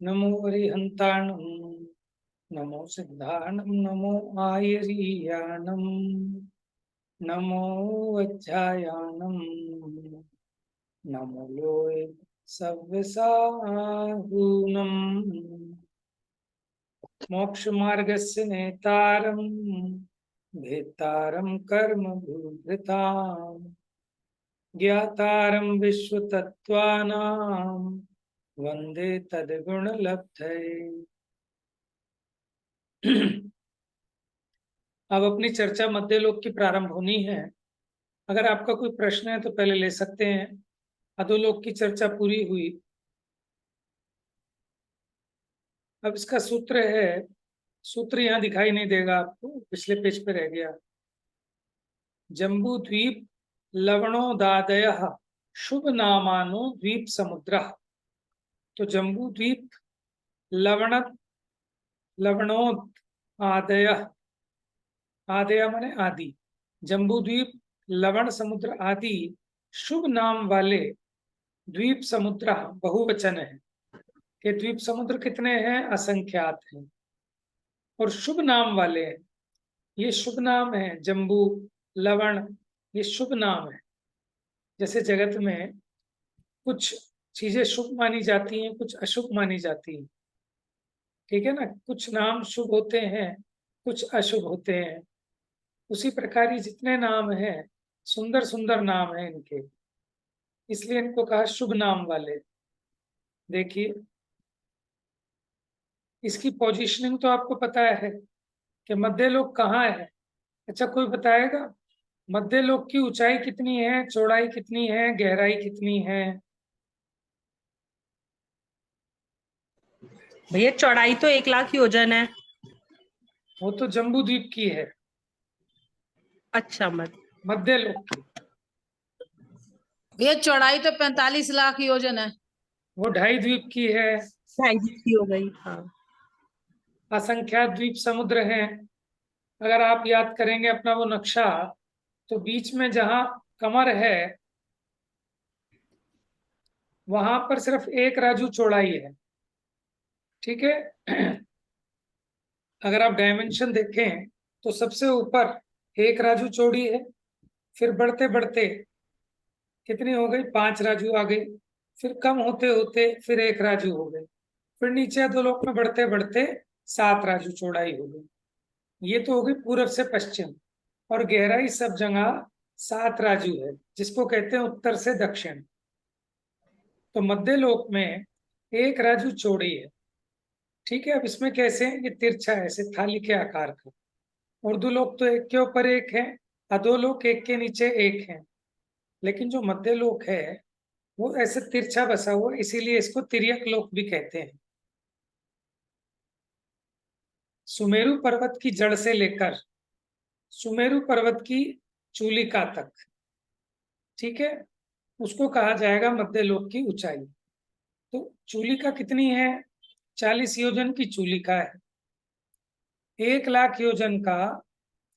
नमो अरिहंताणं नमो सिद्धाणं नमो आयरीयाणं नमो वज्रायाणं नमो लोय सव्यसाहूनं मोक्ष मार्गस्य नेतारं भेतारं कर्म भूभृतां ज्ञातारं विश्वतत्त्वानां वंदे तद्गुणलब्धये। अब अपनी चर्चा मध्यलोक की प्रारंभ होनी है। अगर आपका कोई प्रश्न है तो पहले ले सकते हैं। अधोलोक की चर्चा पूरी हुई। अब इसका सूत्र है, सूत्र यहाँ दिखाई नहीं देगा आपको, पिछले पेज पे रह गया। जम्बू द्वीप लवणोदादय शुभ नामानो द्वीप समुद्र। तो जम्बू द्वीप लवणोद आदय, आदय माने आदि, जम्बू द्वीप लवण समुद्र आदि शुभ नाम वाले द्वीप समुद्र बहुवचन है कि द्वीप समुद्र कितने हैं? असंख्यात हैं। और शुभ नाम वाले हैं, ये शुभ नाम है। जम्बू, लवण, ये शुभ नाम है। जैसे जगत में कुछ चीजें शुभ मानी जाती हैं, कुछ अशुभ मानी जाती हैं, ठीक है ना। कुछ नाम शुभ होते हैं, कुछ अशुभ होते हैं। उसी प्रकार ये जितने नाम हैं, सुंदर सुंदर नाम हैं इनके, इसलिए इनको कहा शुभ नाम वाले। देखिए, इसकी पोजीशनिंग तो आपको पता है कि मध्यलोक कहाँ है। अच्छा, कोई बताएगा मध्यलोक की ऊंचाई कितनी है, चौड़ाई कितनी है, गहराई कितनी है? भैया चौड़ाई तो 1,00,000 योजन है। वो तो जम्बू द्वीप की है, अच्छा, मध्यलोक की। ये चौड़ाई तो 45 लाख योजन है। वो 2.5 द्वीप की है। की हो गई। हाँ, असंख्यात द्वीप समुद्र हैं। अगर आप याद करेंगे अपना वो नक्शा, तो बीच में जहां कमर है वहां पर सिर्फ एक राजू चौड़ाई है, ठीक है। अगर आप डायमेंशन देखें तो सबसे ऊपर एक राजू चौड़ी है, फिर बढ़ते बढ़ते कितनी हो गई? 5 राजू आ गई, फिर कम होते होते फिर एक राजू हो गई, फिर नीचे अधोलोक में बढ़ते बढ़ते 7 राजू चौड़ाई हो गई। ये तो हो गई पूर्व से पश्चिम। और गहराई सब जगह 7 राजू है, जिसको कहते हैं उत्तर से दक्षिण। तो मध्यलोक में एक राजू चौड़ी है, ठीक है। अब इसमें कैसे? ये तिरछा है, ऐसे थाली के आकार का। ऊर्ध्वलोक तो एक के ऊपर एक है, अधोलोक एक के नीचे एक है, लेकिन जो मध्यलोक है वो ऐसे तिरछा बसा हुआ, इसीलिए इसको तिर्यक लोक भी कहते हैं। सुमेरु पर्वत की जड़ से लेकर सुमेरु पर्वत की चूलिका तक, ठीक है, उसको कहा जाएगा मध्यलोक की ऊंचाई। तो चूलिका कितनी है? 40 योजन की चूलिका है। 1,00,000 योजन का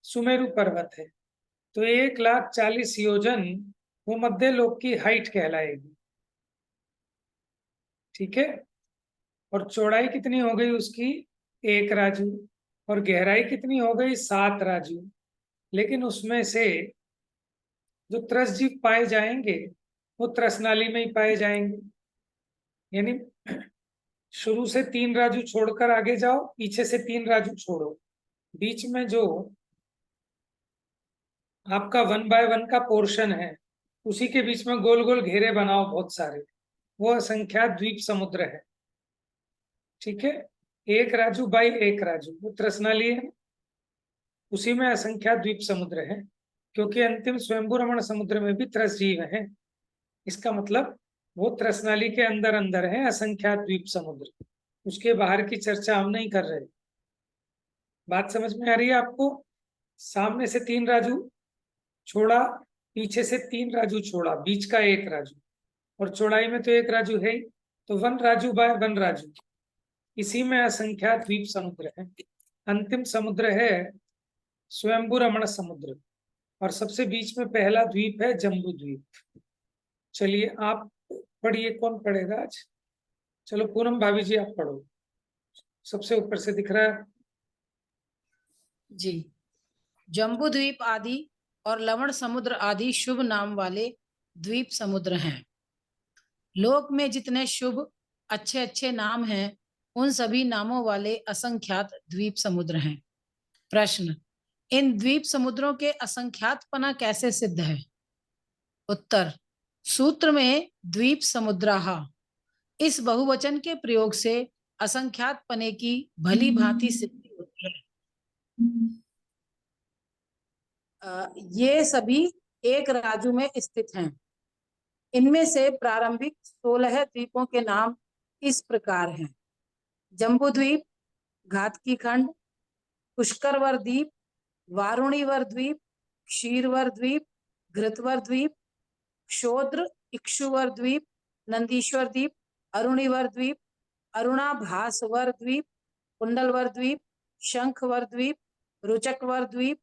सुमेरु पर्वत है, तो 1,40,000 योजन वो मध्यलोक की हाइट कहलाएगी, ठीक है। और चौड़ाई कितनी हो गई उसकी? 1 राजू। और गहराई कितनी हो गई? 7 राजू। लेकिन उसमें से जो त्रसजीव पाए जाएंगे वो त्रसनाली में ही पाए जाएंगे। यानी शुरू से 3 राजू छोड़कर आगे जाओ, पीछे से 3 राजू छोड़ो, बीच में जो आपका 1/1 का पोर्शन है उसी के बीच में गोल गोल घेरे बनाओ बहुत सारे, वो असंख्यात द्वीप समुद्र है, ठीक है। 1 राजू बाई 1 राजू वो त्रसनाली है, उसी में असंख्यात द्वीप समुद्र है। क्योंकि अंतिम स्वयंभू रमण समुद्र में भी त्रस जीव है, इसका मतलब वो त्रसनाली के अंदर अंदर है असंख्यात द्वीप समुद्र। उसके बाहर की चर्चा हम नहीं कर रहे। बात समझ में आ रही है आपको? सामने से 3 राजू छोड़ा, पीछे से 3 राजू छोड़ा, बीच का 1 राजू, और चौड़ाई में तो 1 राजू है ही। तो 1 राजू बाय 1 राजू, इसी में असंख्यात द्वीप समुद्र है। अंतिम समुद्र है स्वयंभू रमण समुद्र, और सबसे बीच में पहला द्वीप है जम्बू द्वीप। चलिए आप पढ़िए, कौन पढ़ेगा आज? चलो पूनम भाभी जी आप पढ़ो, सबसे ऊपर से दिख रहा है। जी। जम्बू द्वीप आदि और लवण समुद्र आदि शुभ नाम वाले द्वीप समुद्र हैं। लोक में जितने शुभ अच्छे अच्छे नाम हैं, उन सभी नामों वाले असंख्यात द्वीप समुद्र हैं। प्रश्न, इन द्वीप समुद्रों के असंख्यातपना कैसे सिद्ध है? उत्तर, सूत्र में द्वीप समुद्राः इस बहुवचन के प्रयोग से असंख्यातपने की भली भांति सिद्धि होती है। ये सभी एक राजू में स्थित हैं। इनमें से प्रारंभिक 16 द्वीपों के नाम इस प्रकार हैं: जम्बू द्वीप, घातकी खंड, पुष्करवर द्वीप, वारुणीवर द्वीप, क्षीरवर द्वीप, घृतवर द्वीप, क्षोद्र इक्षुवर द्वीप, नंदीश्वर द्वीप, अरुणीवर द्वीप, अरुणाभासवर द्वीप, कुंडलवर द्वीप, शंखवर द्वीप, रुचकवर द्वीप,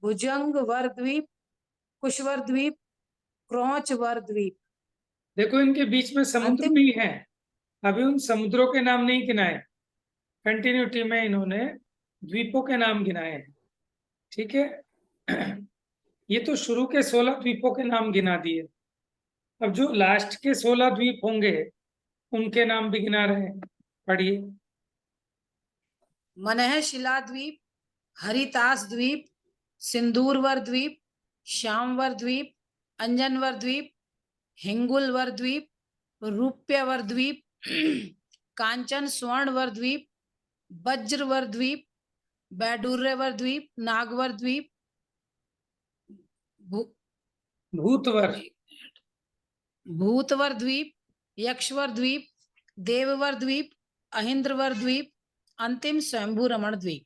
भुजंगवर द्वीप, कुशवर द्वीप, क्रौचवर द्वीप। देखो इनके बीच में समुद्र अंतिम भी हैं, अभी उन समुद्रों के नाम नहीं गिनाए, कंटिन्यूटी में इन्होंने द्वीपों के नाम गिनाए हैं। ठीक है, ये तो शुरू के 16 द्वीपों के नाम गिना दिए, अब जो लास्ट के 16 द्वीप होंगे उनके नाम भी गिना रहे हैं। पढ़िए। मनहशिला द्वीप, हरितास द्वीप, सिंदूरवर द्वीप, श्यामवर द्वीप, अंजनवर द्वीप, हिंगुलवर द्वीप, रूप्यवर द्वीप, कांचन स्वर्णवर द्वीप, वज्रवर द्वीप, बैडूर्यवर द्वीप, नागवर द्वीप, भूतवर, भूतवर द्वीप, यक्षवर द्वीप, देववर द्वीप, अहिंद्रवर द्वीप, अंतिम स्वयंभू रमण द्वीप।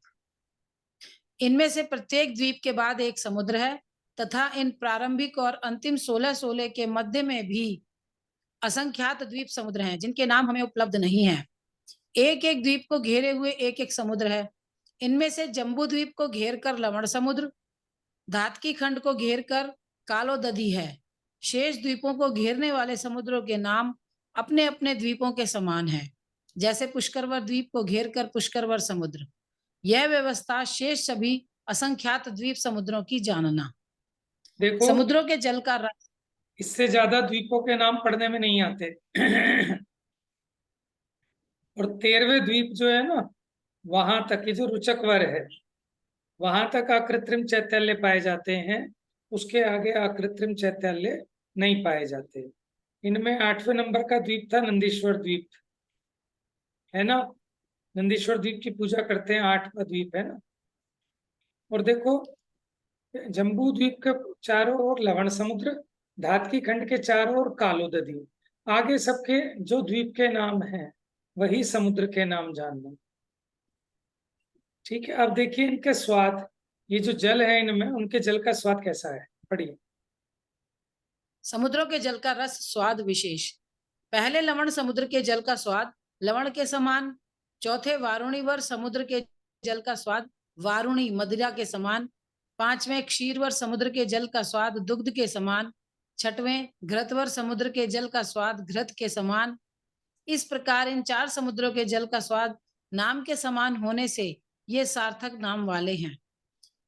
इनमें से प्रत्येक द्वीप के बाद एक समुद्र है तथा इन प्रारंभिक और अंतिम 16 के मध्य में भी असंख्यात द्वीप समुद्र हैं जिनके नाम हमें उपलब्ध नहीं है। एक एक द्वीप को घेरे हुए एक एक समुद्र है। इनमें से जम्बू द्वीप को घेर कर लवण समुद्र, धातकी खंड को घेर कर कालोदधी है। शेष द्वीपों को घेरने वाले समुद्रों के नाम अपने अपने द्वीपों के समान है, जैसे पुष्करवर द्वीप को घेर कर पुष्करवर समुद्र। यह व्यवस्था शेष सभी असंख्यात द्वीप समुद्रों की जानना। देखो समुद्रों के जल का रस, इससे ज्यादा द्वीपों के नाम पढ़ने में नहीं आते। और 13वें द्वीप जो है ना, वहां तक की जो रुचकवर है, वहां तक अकृत्रिम चैत्याल्य पाए जाते हैं, उसके आगे अकृत्रिम चैत्याल्य नहीं पाए जाते। इनमें 8वें नंबर का द्वीप था नंदीश्वर द्वीप, है ना, नंदीश्वर द्वीप की पूजा करते हैं, 8वां द्वीप है ना। और देखो जम्बू द्वीप के चारों ओर लवण समुद्र, धातकी खंड के चारों ओर कालोदधी, आगे सबके जो द्वीप के नाम हैं वही समुद्र के नाम जानना। ठीक है, अब देखिए इनके स्वाद, ये जो जल है इनमें, उनके जल का स्वाद कैसा है, पढ़िए। समुद्रों के जल का रस स्वाद विशेष। पहले लवण समुद्र के जल का स्वाद लवण के समान, चौथे वारुणीवर समुद्र के जल का स्वाद वारुणी मदिरा के समान, पांचवें क्षीरवर समुद्र के जल का स्वाद दुग्ध के समान, छठवें घृतवर समुद्र के जल का स्वाद घृत के समान। इस प्रकार इन 4 समुद्रों के जल का स्वाद नाम के समान होने से ये सार्थक नाम वाले हैं।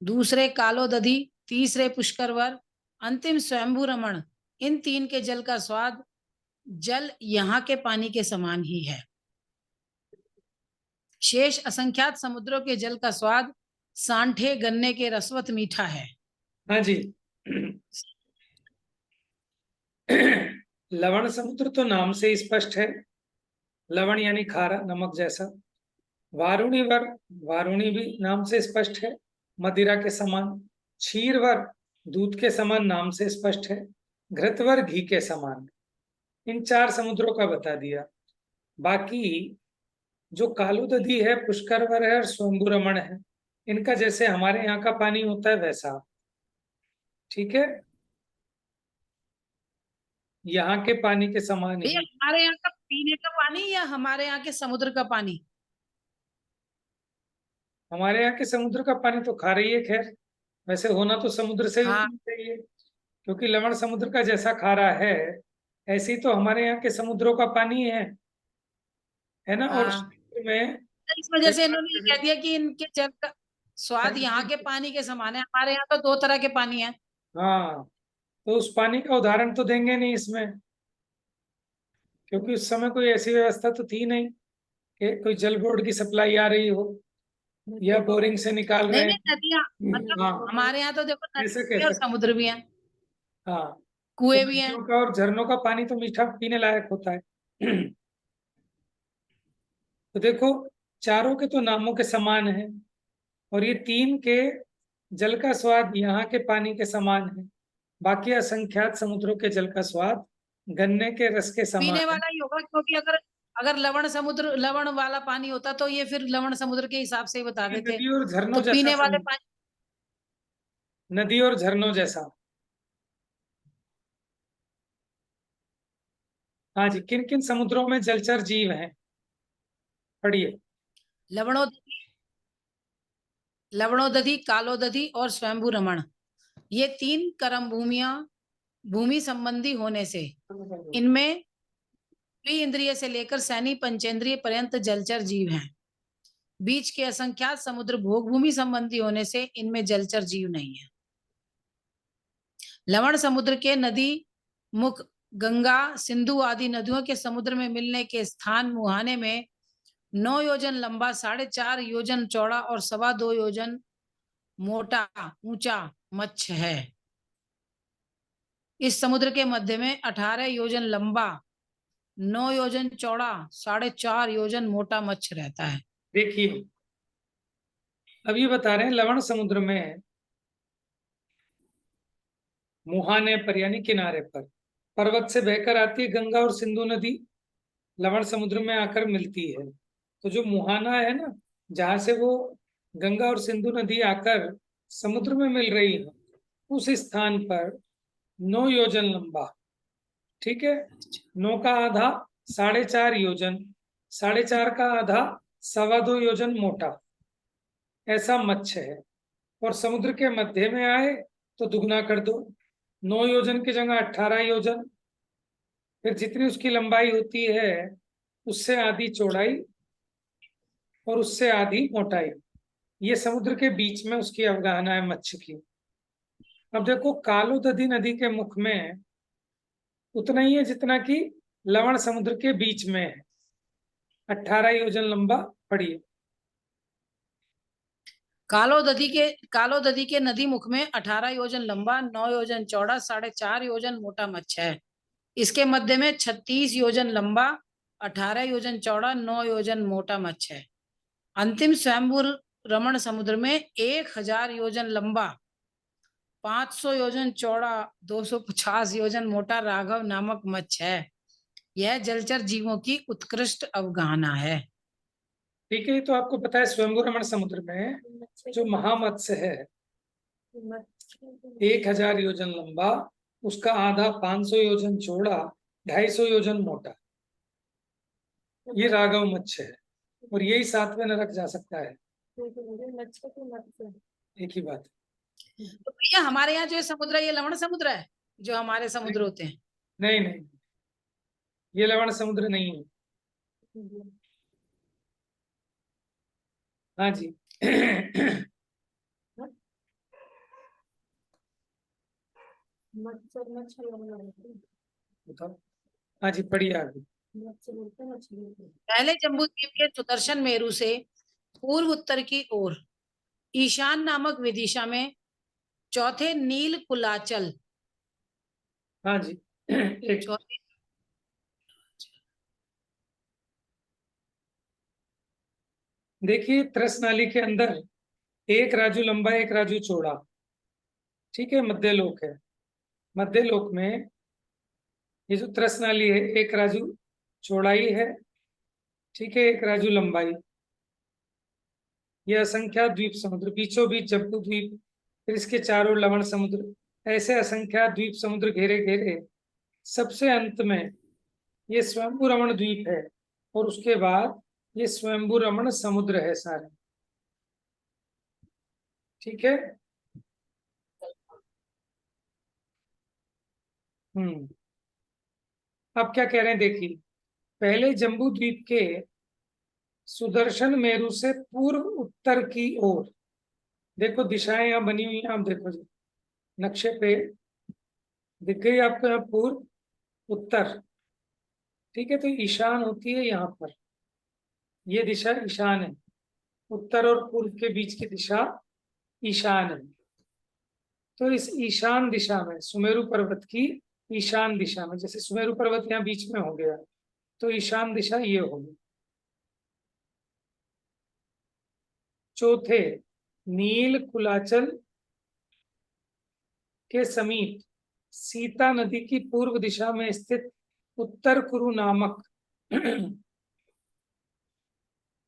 दूसरे कालोदधी, तीसरे पुष्करवर, अंतिम स्वयंभू रमण, इन 3 के जल का स्वाद जल यहाँ के पानी के समान ही है। शेष असंख्यात समुद्रों के जल का स्वाद सांठे गन्ने के रसवत मीठा है। हाँ जी। लवण समुद्र तो नाम से स्पष्ट है, लवण यानी खारा, नमक जैसा। वारुणीवर, वारुणी भी नाम से स्पष्ट है, मदिरा के समान। क्षीरवर, दूध के समान, नाम से स्पष्ट है। घृतवर, घी के समान। इन 4 समुद्रों का बता दिया। बाकी जो कालोदधी है, पुष्करवर है और स्वयंभू रमण है, इनका जैसे हमारे यहाँ का पानी होता है वैसा। ठीक है, यहाँ के पानी के समान भैया ही। हमारे यहाँ का पीने का पानी या हमारे यहाँ के समुद्र का पानी? हमारे यहाँ के समुद्र का पानी तो खा रही है, खैर वैसे होना तो समुद्र से ही हाँ चाहिए, क्योंकि लवण समुद्र का जैसा खारा है ऐसी तो हमारे यहाँ के समुद्रों का पानी है ना। और हाँ, समुद्र में तो इस वजह कई से बार इन्होंने ये कह दिया कि इनके जल का स्वाद यहाँ के पानी के समान है। हमारे यहाँ तो दो तरह के पानी है। हाँ, तो उस पानी का उदाहरण तो देंगे नहीं इसमें, क्योंकि उस समय कोई ऐसी व्यवस्था तो थी नहीं कि कोई जल बोर्ड की सप्लाई आ रही हो या बोरिंग से निकाल रहे नहीं नहीं, नदियाँ हैं। मतलब हाँ, हमारे यहाँ तो देखो ऐसे नदी भी कह है और सकते। समुद्र भी है, हाँ, तो कुएं भी हैं। नदियों का और झरनों का पानी तो मीठा पीने लायक होता है। तो देखो, चारों के तो नामों के समान है, और ये तीन के जल का स्वाद यहाँ के पानी के समान है। बाकी असंख्यात समुद्रों के जल का स्वाद गन्ने के रस के पीने समान है। वाला ही होगा, क्योंकि अगर अगर लवण वाला पानी होता तो ये फिर लवण समुद्र के हिसाब से ही बता ये देते। नदी और तो झरनों जैसा पीने वाले समुद्र, पानी, नदी और झरनों जैसा। हाँ जी, किन किन समुद्रों में जलचर जीव हैं, पढ़िए। लवणोदधि, लवणोदधि, कालोदधि और स्वयंभू रमण, ये तीन कर्म भूमियां भूमि संबंधी होने से इनमें इंद्रिय से लेकर सैनी पंचेंद्रिय पर्यंत जलचर जीव हैं। बीच के असंख्यात समुद्र भोग भूमि संबंधी होने से इनमें जलचर जीव नहीं है। लवण समुद्र के नदी मुख गंगा, सिंधु आदि नदियों के समुद्र में मिलने के स्थान मुहाने में 9 योजन लंबा, 4.5 योजन चौड़ा और 2.25 योजन मोटा ऊंचा मच्छ है। इस समुद्र के मध्य में 18 योजन लंबा, 9 योजन चौड़ा, 4.5 योजन मोटा मच्छ रहता है। देखिए, अब ये बता रहे हैं लवण समुद्र में मुहाने पर यानी किनारे पर पर्वत से बहकर आती है गंगा और सिंधु नदी, लवण समुद्र में आकर मिलती है। तो जो मुहाना है ना, जहां से वो गंगा और सिंधु नदी आकर समुद्र में मिल रही है, उस स्थान पर 9 योजन लंबा, ठीक है, 9 का आधा 4.5 योजन, 4.5 का आधा 2.25 योजन मोटा, ऐसा मच्छ है। और समुद्र के मध्य में आए तो दुगना कर दो, 9 योजन की जगह 18 योजन, फिर जितनी उसकी लंबाई होती है उससे आधी चौड़ाई और उससे आधी मोटाई, ये समुद्र के बीच में उसकी अवगाहना है मच्छ की। अब देखो, कालोदधी नदी के मुख में उतना ही है जितना कि लवण समुद्र के बीच में है, 18 योजन लंबा, पड़िए। कालोदधि के नदी मुख में 18 योजन लंबा, 9 योजन चौड़ा, 4.5 योजन मोटा मच्छ है। इसके मध्य में 36 योजन लंबा, 18 योजन चौड़ा, 9 योजन मोटा मच्छ है। अंतिम स्वयंभू रमण समुद्र में 1000 योजन लंबा, 500 योजन चौड़ा, 250 योजन मोटा राघव नामक मच्छ है। यह जलचर जीवों की उत्कृष्ट अवगाहना है। ठीक है, तो आपको पता है स्वयंभू रमण समुद्र में जो महामत्स्य है 1000 योजन लंबा, उसका आधा 500 योजन चौड़ा, 250 योजन मोटा, ये राघव मत्स्य है, और यही 7वें नरक जा सकता है। एक ही बात। तो भैया हमारे यहाँ जो समुद्र है ये लवण समुद्र है, जो हमारे समुद्र होते हैं? नहीं नहीं, ये लवण समुद्र नहीं है। हाँ जी। बताओ। हाँ जी, पढ़िए आगे। पहले जम्बू द्वीप के सुदर्शन मेरु से पूर्व उत्तर की ओर ईशान नामक विदिशा में चौथे नील कुलाचल, हाँ जी। एक चौथे देखिए, त्रस नाली के अंदर एक राजू लंबा एक राजू चौड़ा, ठीक है, मध्य लोक है। मध्य लोक में ये जो त्रस नाली है, एक राजू चौड़ाई है, ठीक है, एक राजू लंबाई। ये असंख्यात द्वीप समुद्र, बीचों बीच जम्बू द्वीप, फिर इसके चारों लवण समुद्र, ऐसे असंख्यात द्वीप समुद्र घेरे घेरे सबसे अंत में ये स्वयंभू रमण द्वीप है, और उसके बाद ये स्वयंभू रमण समुद्र है सारे। ठीक है। अब क्या कह रहे हैं देखिए, पहले जम्बू द्वीप के सुदर्शन मेरु से पूर्व उत्तर की ओर, देखो दिशाएं यहाँ बनी हुई हैं, आप देखो जी नक्शे पे दिख गई आपको, यहाँ पूर्व उत्तर, ठीक है। तो ईशान होती है यहाँ पर, ये दिशा ईशान है, उत्तर और पूर्व के बीच की दिशा ईशान है। तो इस ईशान दिशा में, सुमेरु पर्वत की ईशान दिशा में, जैसे सुमेरु पर्वत यहाँ बीच में हो गया, तो ईशान दिशा ये होगी। चौथे, नील कुलाचल के समीप सीता नदी की पूर्व दिशा में स्थित उत्तर कुरु नामक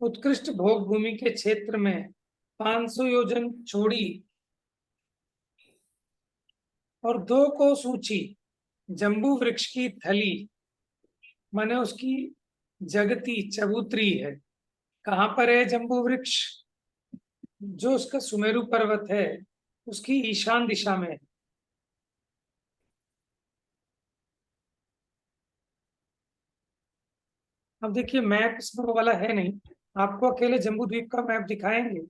उत्कृष्ट भोग भूमि के क्षेत्र में 500 योजन चौड़ी और 2 कोस ऊंची जम्बू वृक्ष की थली, माने उसकी जगती चबूतरी है। कहाँ पर है जम्बू वृक्ष? जो उसका सुमेरु पर्वत है उसकी ईशान दिशा में है। अब देखिए मैप इसमें वाला है नहीं, आपको अकेले जम्बू द्वीप का मैप दिखाएंगे।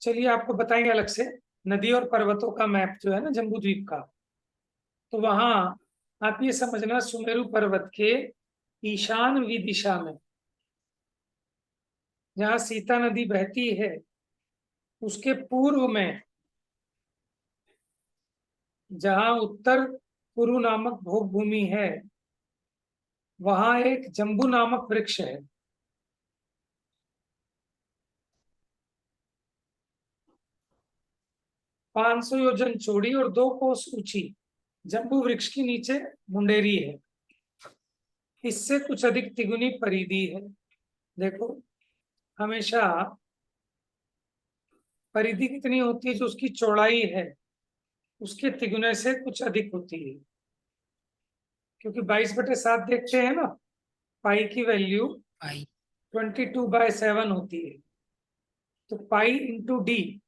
चलिए आपको बताएंगे अलग से, नदी और पर्वतों का मैप जो है ना जम्बू द्वीप का। तो वहां आप ये समझना, सुमेरु पर्वत के ईशान दिशा में जहाँ सीता नदी बहती है, उसके पूर्व में जहाँ उत्तर कुरु नामक भोग भूमि है, वहां एक जम्बू नामक वृक्ष है। पांच सौ योजन चौड़ी और 2 कोस ऊंची जम्बू वृक्ष के नीचे मुंडेरी है। इससे कुछ अधिक तिगुनी परिधि है। देखो हमेशा परिधि कितनी होती है, जो उसकी चौड़ाई है उसके तिगुने से कुछ अधिक होती है। क्योंकि 22/7 देखते हैं ना, पाई की वैल्यू 22/7 होती है। तो पाई इंटू डी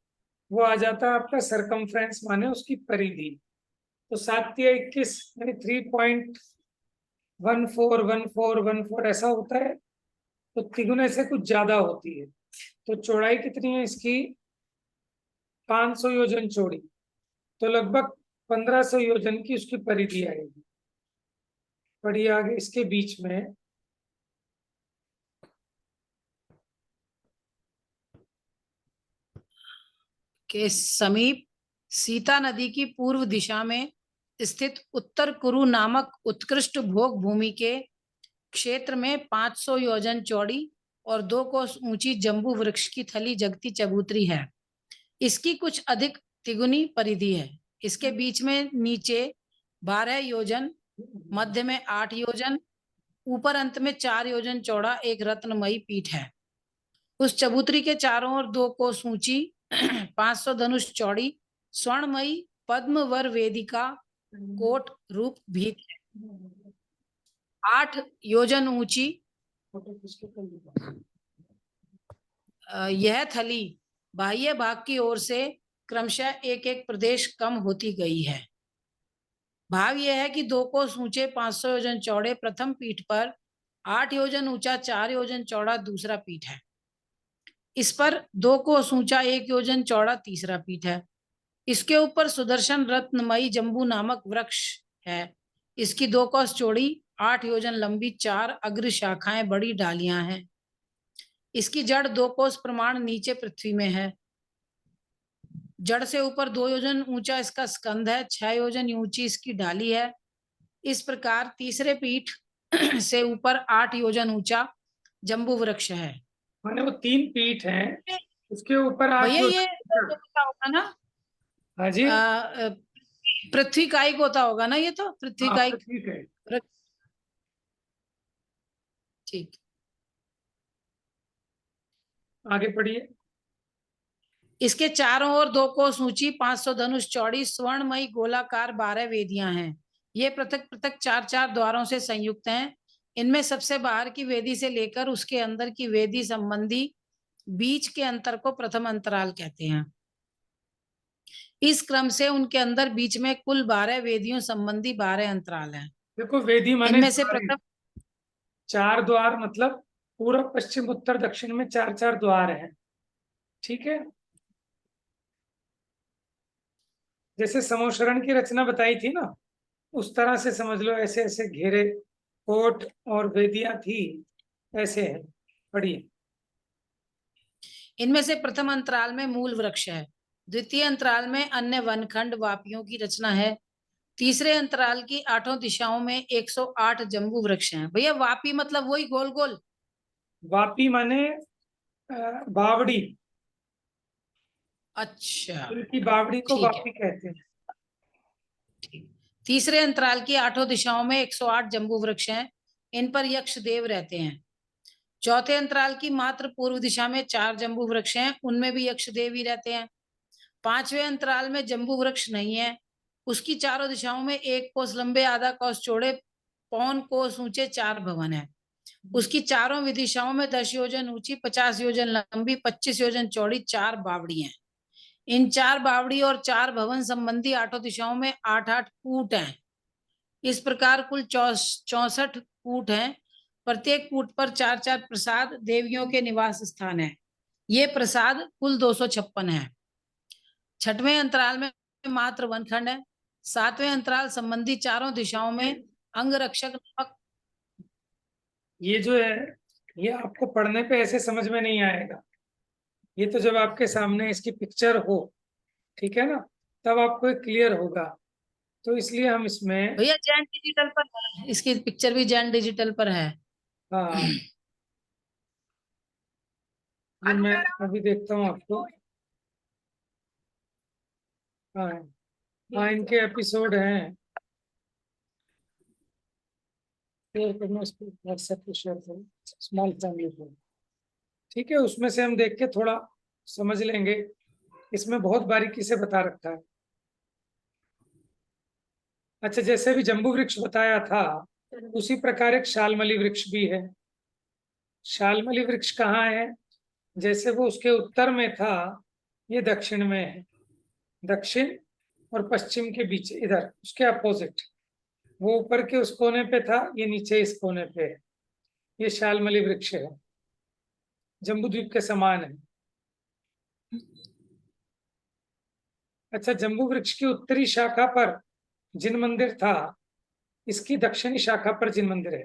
वो आ जाता है आपका सरकमफ्रेंस, माने उसकी परिधि। तो 7 या 21 यानी 3.141414 ऐसा होता है। तो तिगुने से कुछ ज्यादा होती है। तो चौड़ाई कितनी है इसकी? 500 योजन चौड़ी, तो लगभग 1500 योजन की उसकी परिधि आएगी। पढ़िए आगे इसके बीच में के समीप सीता नदी की पूर्व दिशा में स्थित उत्तर कुरु नामक उत्कृष्ट भोग भूमि के क्षेत्र में 500 योजन चौड़ी और 2 कोस ऊंची जम्बू वृक्ष की थली जगती चबूतरी है। इसकी कुछ अधिक तिगुनी परिधि है। इसके बीच में नीचे 12 योजन, मध्य में 8 योजन, ऊपर अंत में 4 योजन चौड़ा एक रत्नमयी पीठ है। उस चबूतरी के चारों ओर 2 कोस ऊंची 500 धनुष चौड़ी स्वर्णमयी पद्मवर वेदिका कोट रूप भीत है। 8 योजन ऊंची यह थली बाह्य भाग की ओर से क्रमशः एक एक प्रदेश कम होती गई है। भाव यह है कि 2 कोस ऊंचे 500 योजन चौड़े प्रथम पीठ पर, 8 योजन ऊंचा 4 योजन चौड़ा दूसरा पीठ है। इस पर 2 कोस ऊंचा 1 योजन चौड़ा तीसरा पीठ है। इसके ऊपर सुदर्शन रत्नमयी जम्बू नामक वृक्ष है। इसकी 2 कोस चौड़ी 8 योजन लंबी 4 अग्र शाखाएं बड़ी डालियां हैं। इसकी जड़ 2 कोस प्रमाण नीचे पृथ्वी में है। जड़ से ऊपर 2 योजन ऊंचा इसका स्कंद है, 6 योजन ऊंची इसकी डाली है। इस प्रकार तीसरे पीठ से ऊपर 8 योजन ऊंचा जम्बू वृक्ष है। माने वो 3 पीठ हैं, उसके ऊपर 8 भैया ये योजन। होता होगा ना, हाँ जी, पृथ्वी कायिक होता होगा ना, ये तो पृथ्वी कायिक। ठीक है, ठीक, आगे पढ़िए। इसके चारों ओर 2 कोस ऊंची 500 धनुष चौड़ी स्वर्णमयी गोलाकार 12 वेदियां हैं। ये पृथक पृथक 4-4 द्वारों से संयुक्त हैं। इनमें सबसे बाहर की वेदी से लेकर उसके अंदर की वेदी संबंधी बीच के अंतर को प्रथम अंतराल कहते हैं। इस क्रम से उनके अंदर बीच में कुल 12 वेदियों संबंधी 12 अंतराल हैं। देखो वेदी माने इनमें से द्वार, प्रथम 4 द्वार, मतलब पूर्व पश्चिम उत्तर दक्षिण में 4-4 द्वार हैं। ठीक है, जैसे समोशरण की रचना बताई थी ना, उस तरह से समझ लो, ऐसे ऐसे घेरे कोट और वेदियां थी, ऐसे है। पढ़िए। इनमें से प्रथम अंतराल में मूल वृक्ष है, द्वितीय अंतराल में अन्य वनखंड वापियों की रचना है, तीसरे अंतराल की 8 दिशाओं में 108 जम्बू वृक्ष हैं। भैया वापी मतलब वही गोल गोल? वापी माने बावड़ी, अच्छा उनकी बावड़ी को ठीक है। वापी कहते हैं। तीसरे अंतराल की 8 दिशाओं में 108 जम्बू वृक्ष हैं, इन पर यक्ष देव रहते हैं। चौथे अंतराल की मात्र पूर्व दिशा में 4 जम्बू वृक्ष हैं, उनमें भी यक्ष देव ही रहते हैं। पांचवें अंतराल में जम्बू वृक्ष नहीं है, उसकी चारों दिशाओं में 1 कोस लंबे, आधा कोस चौड़े, 1 कोस ऊंचे 4 भवन है। उसकी चारों विदिशाओं में 10 योजन ऊंची, 50 योजन लंबी, 25 योजन चौड़ी 4 बावड़ी हैं। इन 4 बावड़ी और 4 भवन संबंधी 8 दिशाओं में 8-8 कूट हैं। इस प्रकार कुल 64 कूट हैं। प्रत्येक कूट पर 4-4 प्रसाद देवियों के निवास स्थान है। ये प्रसाद कुल 256 है। छठवें अंतराल में मात्र वनखंड है। सातवें अंतराल संबंधी चारों दिशाओं में अंगरक्षक नामक, ये जो है, ये आपको पढ़ने पे ऐसे समझ में नहीं आएगा। ये तो जब आपके सामने इसकी पिक्चर हो, ठीक है ना, तब आपको क्लियर होगा। तो इसलिए हम इसमें, भैया जैन डिजिटल पर है, इसकी पिक्चर भी जैन डिजिटल पर है। हाँ, ये मैं अभी देखता हूँ आपको। हाँ हाँ, इनके एपिसोड हैं, शेयर करना, इसको व्हाट्सएप पे शेयर करो, स्मॉल फैमिली को। ठीक है, उसमें से हम देख के थोड़ा समझ लेंगे। इसमें बहुत बारीकी से बता रखा है। अच्छा, जैसे भी जम्बू वृक्ष बताया था, उसी प्रकार एक शालमली वृक्ष भी है। शालमली वृक्ष कहाँ है? जैसे वो उसके उत्तर में था, ये दक्षिण में है। दक्षिण और पश्चिम के बीच, इधर उसके अपोजिट, वो ऊपर के उस कोने पे था, ये नीचे इस कोने पे है। ये शालमली वृक्ष है, जम्बूद्वीप के समान है। अच्छा, जम्बू वृक्ष की उत्तरी शाखा पर जिन मंदिर था, इसकी दक्षिणी शाखा पर जिन मंदिर है।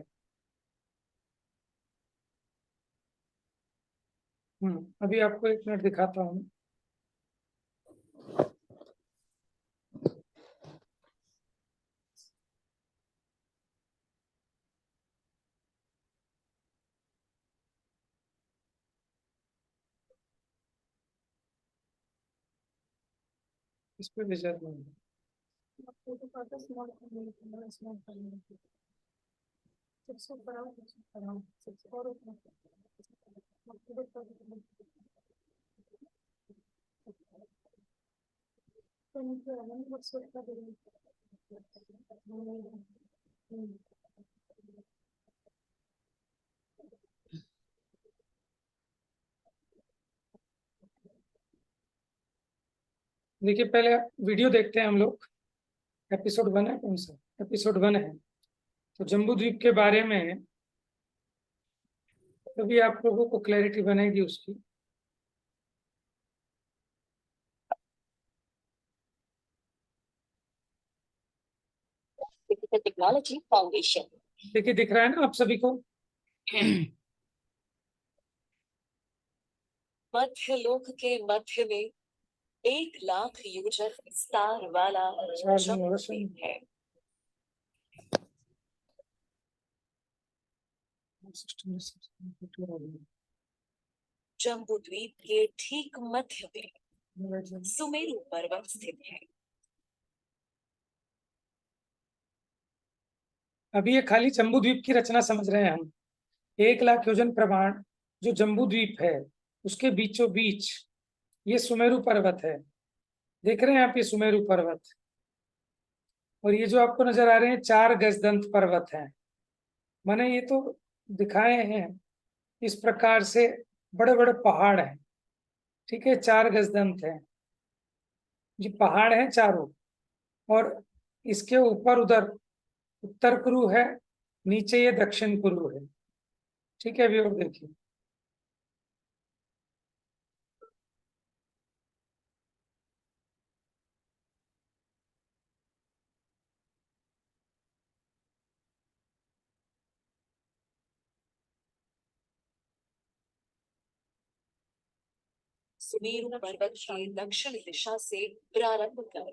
अभी आपको 1 मिनट दिखाता हूँ। इस पे विजय नहीं है। देखिए, पहले वीडियो देखते हैं हम लोग। एपिसोड 1 है, कौन सा एपिसोड 1 है? तो जम्बू द्वीप के बारे में तभी आप लोगों को क्लैरिटी बनेगी उसकी। Technology foundation. देखिए, दिख रहा है ना आप सभी को? मध्य लोक के मध्य में 1,00,000 यूजर स्टार वाला जम्बूद्वीप है। जम्बूद्वीप के ठीक मध्य में सुमेरु पर्वत स्थित है। अभी ये खाली जम्बू द्वीप की रचना समझ रहे हैं हम। 1,00,000 योजन प्रमाण जो जम्बू द्वीप है, उसके बीचों बीच ये सुमेरु पर्वत है। देख रहे हैं आप, ये सुमेरु पर्वत, और ये जो आपको नजर आ रहे हैं 4 गजदंत पर्वत हैं। मैंने ये तो दिखाए हैं इस प्रकार से, बड़े बड़े पहाड़ हैं, ठीक है, 4 गजदंत है, ये पहाड़ हैं चारों, और इसके ऊपर उधर उत्तर कुरु है, नीचे ये दक्षिण कुरु है, ठीक है। अभी और देखिए, सुमेरु पर्वत की दक्षिण दिशा से प्रारंभ कर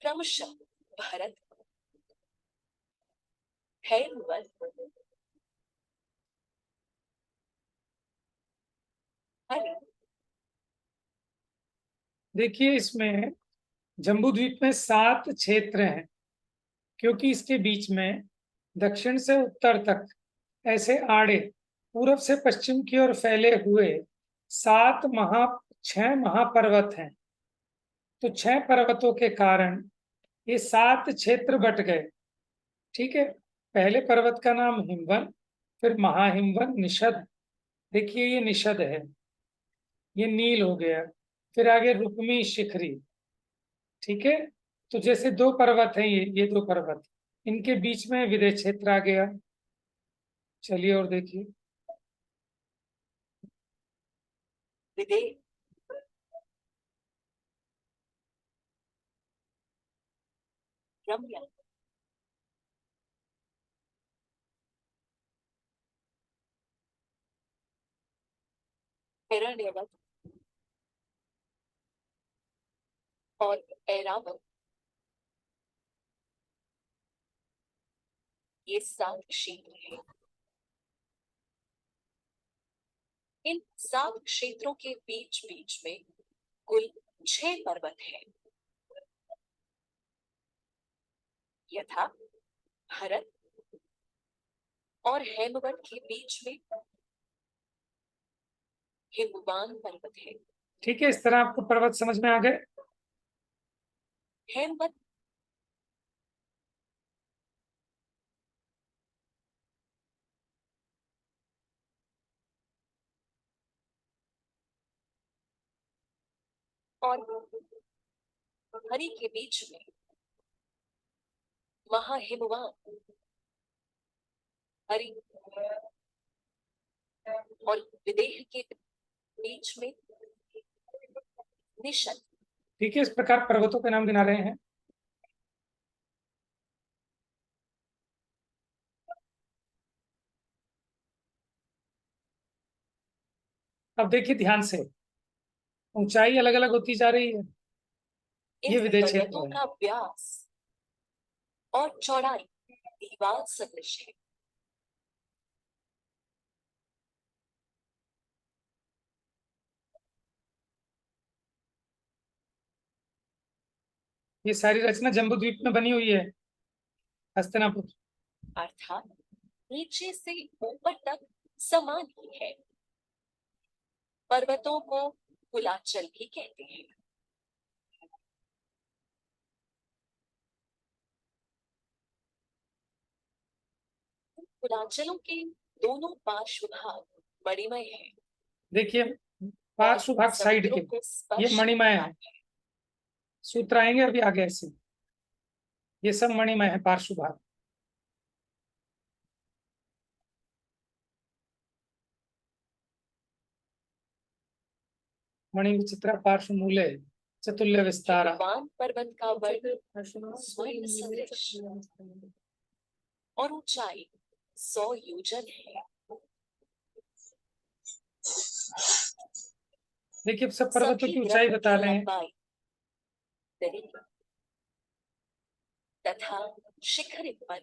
क्रमशः भरत, हेमवत, हरि, देखिए इसमें जम्बू द्वीप में 7 क्षेत्र हैं, क्योंकि इसके बीच में दक्षिण से उत्तर तक ऐसे आड़े पूरब से पश्चिम की ओर फैले हुए 6 महापर्वत हैं। तो 6 पर्वतों के कारण ये 7 क्षेत्र बट गए, ठीक है। पहले पर्वत का नाम हिमवन, फिर महाहिमवन, निषद, देखिए ये निषद है, ये नील हो गया, फिर आगे रुक्मी शिखरी, ठीक है। तो जैसे 2 पर्वत हैं, ये 2 पर्वत, इनके बीच में विदेश क्षेत्र आ गया। चलिए और देखिए, विदे, रम्या, हिरण्यवत और ऐरावत, ये 7 क्षेत्र हैं। इन 7 क्षेत्रों के बीच बीच में कुल 6 पर्वत हैं, यथा भरत और हेमवत के बीच में हिमवान पर्वत है। ठीक है। इस तरह आपको पर्वत समझ में आ गए। हेमवत और हरि के बीच में महाहिमवान, हरि और विदेह के बीच में निषद। ठीक है, इस प्रकार पर्वतों के नाम गिना रहे हैं। अब देखिए ध्यान से, ऊंचाई अलग अलग होती जा रही है, ये इन विदेश क्षेत्र पर्वतों है। का व्यास और चौड़ाई दीवार सदृश है। ये सारी रचना जम्बूद्वीप में बनी हुई है, हस्तिनापुर। अर्थात नीचे से ऊपर तक समान ही है। पर्वतों को कुलाचल भी कहते हैं। कुलाचलों के दोनों पार्श्व भाग मणिमय हैं। देखिए पार्श्व भाग साइड समुद्रों के, को ये स्पर्श मणिमय करता है। सूत्र आएंगे अभी आगे ऐसे, ये सब मणिमय है पार्श्व भाग। मणि विचित्रा पार्श्व मूले चतुल्य विस्तारा। हिमवान पर्वत का वर्ण स्वर्ण सदृश और ऊंचाई 100 योजन है। देखिए अब सब पर्वतों सभी की ऊंचाई ग्रहों बता की रहे हैं। लंबाई दरिद्र तथा शिखर पर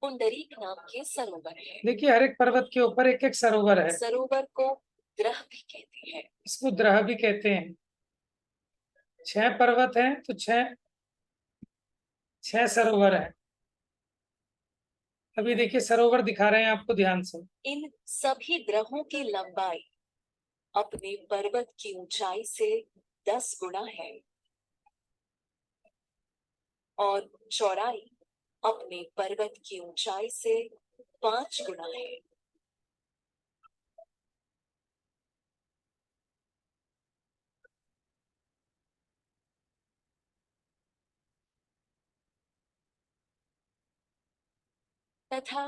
पुंडरीक नाम के सरोवर है। देखिए हर एक पर्वत के ऊपर एक एक सरोवर है, सरोवर को ग्रह भी कहते हैं। इसको द्रह भी कहते हैं। 6 पर्वत हैं तो 6 सरोवर है। अभी देखिए सरोवर दिखा रहे हैं आपको ध्यान से। इन सभी ग्रहों की लंबाई अपने पर्वत की ऊंचाई से 10 गुना है और चौड़ाई अपने पर्वत की ऊंचाई से 5 गुना है। तथा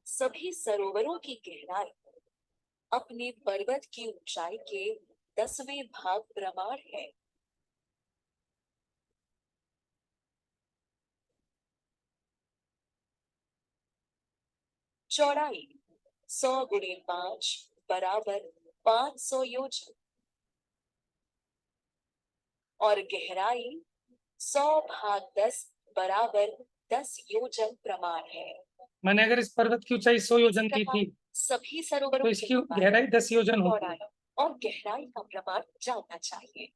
सभी सरोवरों की गहराई अपने पर्वत की ऊंचाई के 10वें भाग प्रमाण है। चौड़ाई 100 गुणे 5 बराबर 500 योजन और गहराई 100 भाग 10 बराबर 10 योजन प्रमाण है। मैंने अगर इस पर्वत की ऊंचाई 100 योजन की थी सभी सरोवरों तो इसकी गहराई 10 योजन होगी। चौड़ाई और गहराई का प्रमाण जानना चाहिए।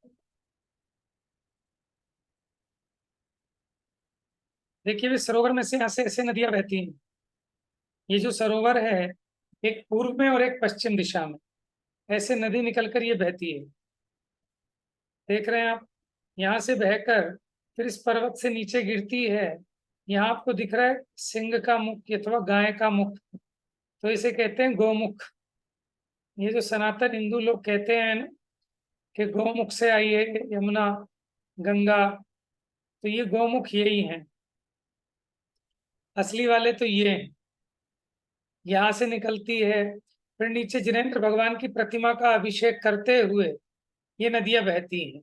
देखिए, वे सरोवर में से यहाँ से ऐसे नदियां बहती हैं। ये जो सरोवर है, एक पूर्व में और एक पश्चिम दिशा में ऐसे नदी निकलकर ये बहती है। देख रहे हैं आप, यहाँ से बहकर फिर इस पर्वत से नीचे गिरती है। यहाँ आपको दिख रहा है सिंह का मुख अथवा गाय का मुख, तो इसे कहते हैं गोमुख। ये जो सनातन हिंदू लोग कहते हैं ना कि गोमुख से आई है यमुना गंगा, तो ये गोमुख यही है। असली वाले तो ये हैं। यहाँ से निकलती है, फिर नीचे जिनेंद्र भगवान की प्रतिमा का अभिषेक करते हुए ये नदियां बहती हैं।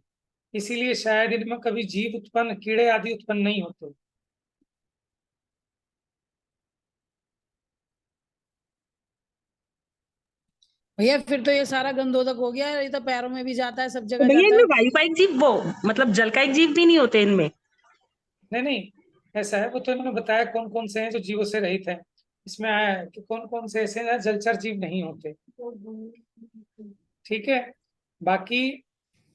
इसीलिए शायद इनमें कभी जीव उत्पन्न, कीड़े आदि उत्पन्न नहीं होते। भैया फिर तो ये सारा गंधोदक हो गया, ये तो पैरों में भी जाता है, सब तो जगह भैया जाता इनमें है। वायुकायिक जीव, वो मतलब जलकायिक जीव भी नहीं होते इनमें? नहीं नहीं, ऐसा है, वो तो इन्होंने बताया कौन कौन से हैं जो जीवों से रहित हैं। इसमें आया है कि कौन कौन से ऐसे हैं जलचर जीव नहीं होते। ठीक है, बाकी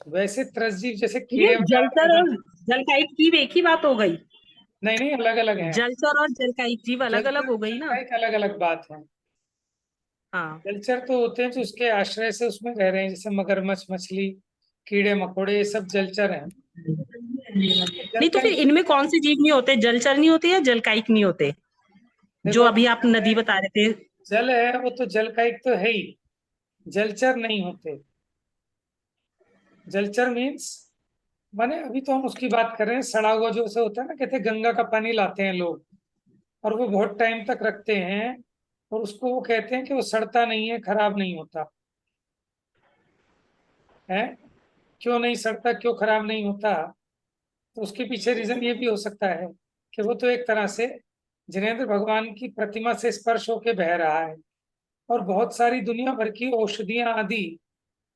वैसे त्रस जीव जैसे ये कीड़े वगैरह जलचर पैदा, और जलकायिक जीव एक ही बात हो गई? नहीं नहीं, अलग अलग है। जलचर और जलकायिक जीव अलग अलग जलचर हो गई ना? एक अलग अलग बात है। हाँ। जलचर तो होते हैं जो उसके आश्रय से उसमें रह रहे हैं, जैसे मगरमच्छ, मछली, कीड़े मकोड़े, ये सब जलचर हैं। नहीं तो फिर इनमें कौन से जीव नहीं होते? जलचर नहीं होते या जलकायिक नहीं होते? जो देखो, अभी आप नदी बता रहे थे। जल है वो तो जलकायिक तो है ही, जलचर नहीं होते। जलचर मीन्स माने अभी तो हम उसकी बात कर रहे हैं, सड़ा हुआ जो ऐसे होता है ना, कहते हैं गंगा का पानी लाते हैं लोग और वो बहुत टाइम तक रखते हैं और उसको वो कहते हैं कि वो सड़ता नहीं है, खराब नहीं होता है। क्यों नहीं सड़ता, क्यों खराब नहीं होता? तो उसके पीछे रीजन ये भी हो सकता है कि वो तो एक तरह से जिनेंद्र भगवान की प्रतिमा से स्पर्श होके बह रहा है और बहुत सारी दुनिया भर की औषधियां आदि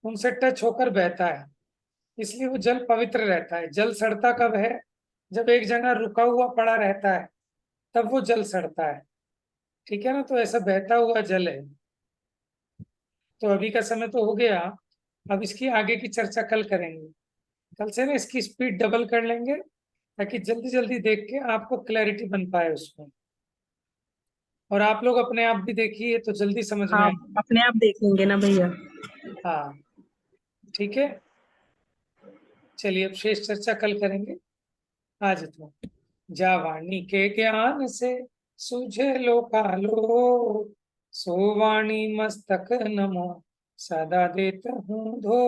उनसे टच होकर बहता है, इसलिए वो जल पवित्र रहता है। जल सड़ता कब है? जब एक जगह रुका हुआ पड़ा रहता है तब वो जल सड़ता है। ठीक है ना, तो ऐसा बहता हुआ जल है। तो अभी का समय तो हो गया, अब इसकी आगे की चर्चा कल करेंगे। कल से ना इसकी स्पीड डबल कर लेंगे ताकि जल्दी जल्दी देख के आपको क्लैरिटी बन पाए उसमें, और आप लोग अपने आप भी देखिए तो जल्दी समझ में हाँ, आए। अपने आप देखेंगे ना भैया। हाँ, ठीक है, चलिए अब शेष चर्चा कल करेंगे। आज तो जा वाणी के ज्ञान से सूझे लोकालो, सो वाणी मस्तक नमो सदा देता हूँ धो।